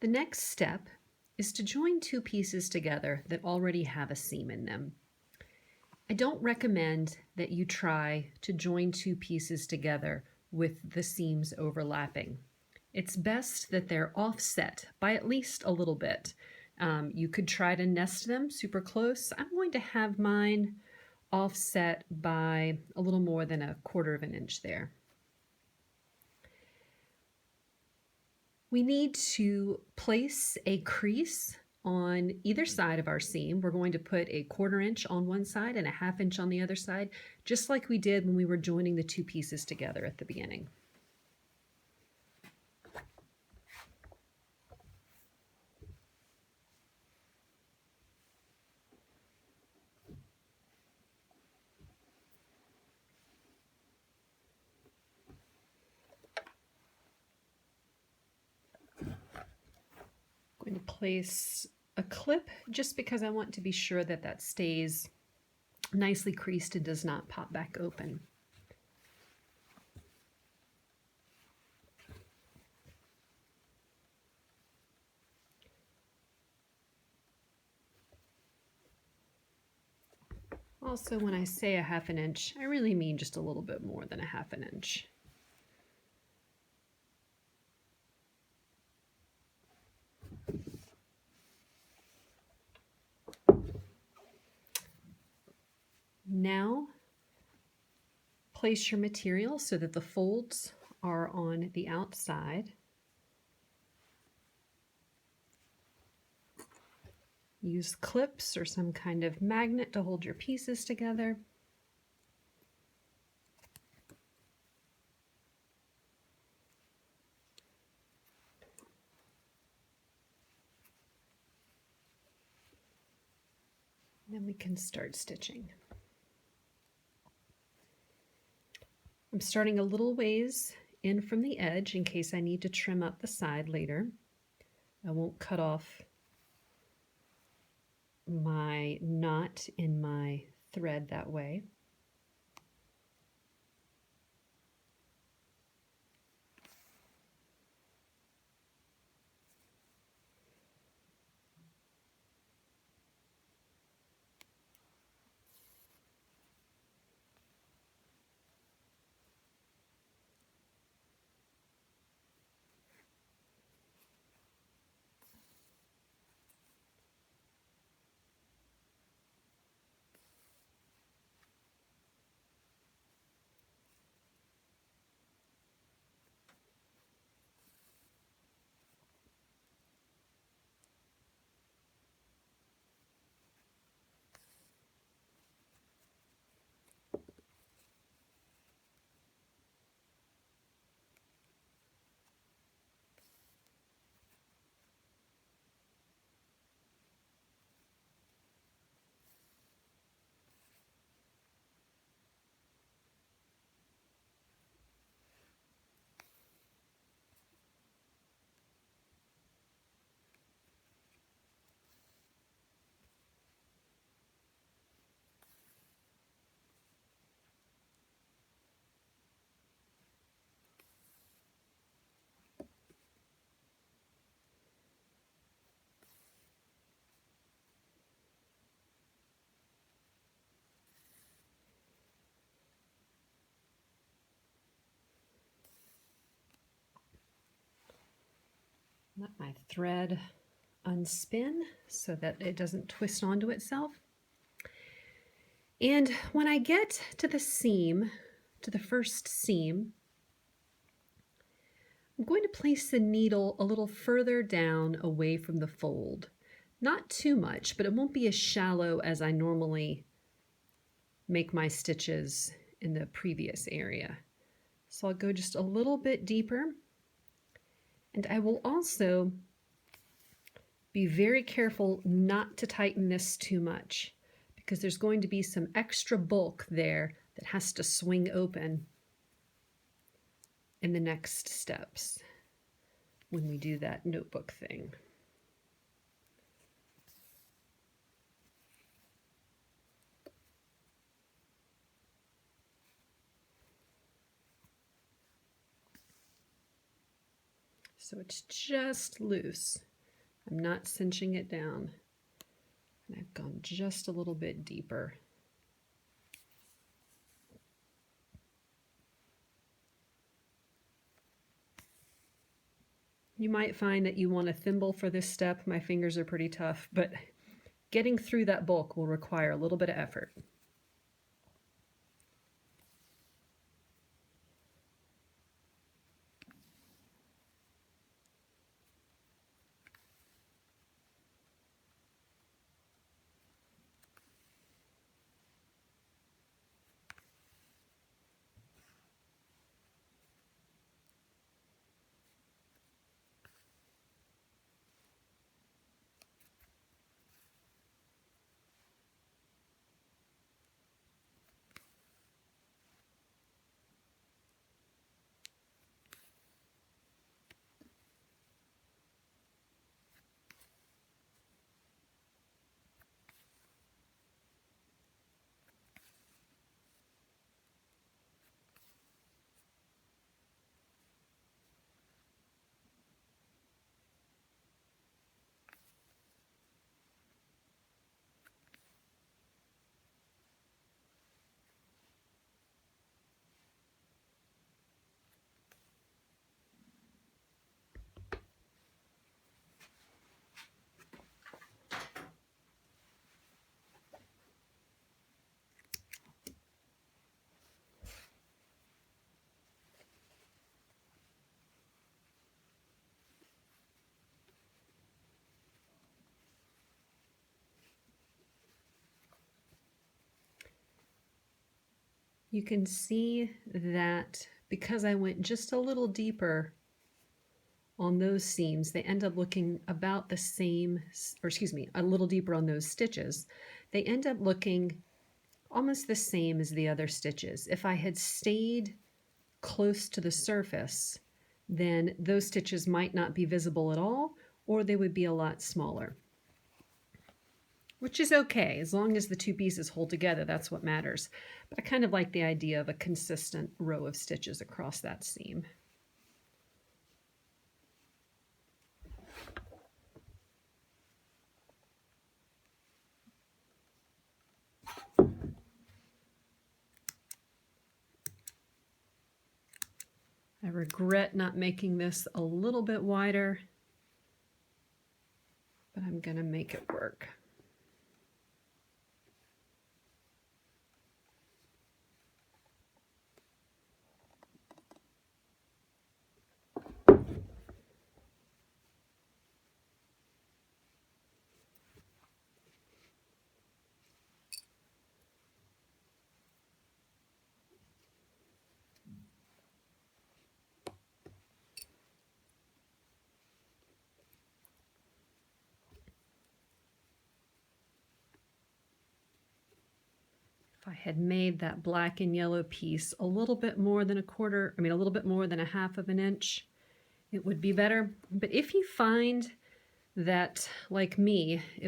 The next step is to join two pieces together that already have a seam in them. I don't recommend that you try to join two pieces together with the seams overlapping. It's best that they're offset by at least a little bit. You could try to nest them super close. I'm going to have mine offset by a little more than 1/4 of an inch there. We need to place a crease on either side of our seam. We're going to put a 1/4 inch on one side and a 1/2 inch on the other side, just like we did when we were joining the two pieces together at the beginning. I'm going to place a clip just because I want to be sure that that stays nicely creased and does not pop back open. Also, when I say a 1/2 inch, I really mean just a little bit more than a 1/2 inch. Now, place your material so that the folds are on the outside. Use clips or some kind of magnet to hold your pieces together. Then we can start stitching. I'm starting a little ways in from the edge in case I need to trim up the side later. I won't cut off my knot in my thread that way. Let my thread unspin so that it doesn't twist onto itself. And when I get to the seam, to the first seam, I'm going to place the needle a little further down away from the fold. Not too much, but it won't be as shallow as I normally make my stitches in the previous area. So I'll go just a little bit deeper. And I will also be very careful not to tighten this too much because there's going to be some extra bulk there that has to swing open in the next steps when we do that notebook thing. So it's just loose. I'm not cinching it down. And I've gone just a little bit deeper. You might find that you want a thimble for this step. My fingers are pretty tough, but getting through that bulk will require a little bit of effort. You can see that because I went just a little deeper on those seams, they end up looking about the same, or excuse me, a little deeper on those stitches. They end up looking almost the same as the other stitches. If I had stayed close to the surface, then those stitches might not be visible at all, or they would be a lot smaller. Which is okay, as long as the two pieces hold together, that's what matters. But I kind of like the idea of a consistent row of stitches across that seam. I regret not making this a little bit wider, but I'm going to make it work. If I had made that black and yellow piece a little bit more than a little bit more than a half of an inch, it would be better. But if you find that, like me,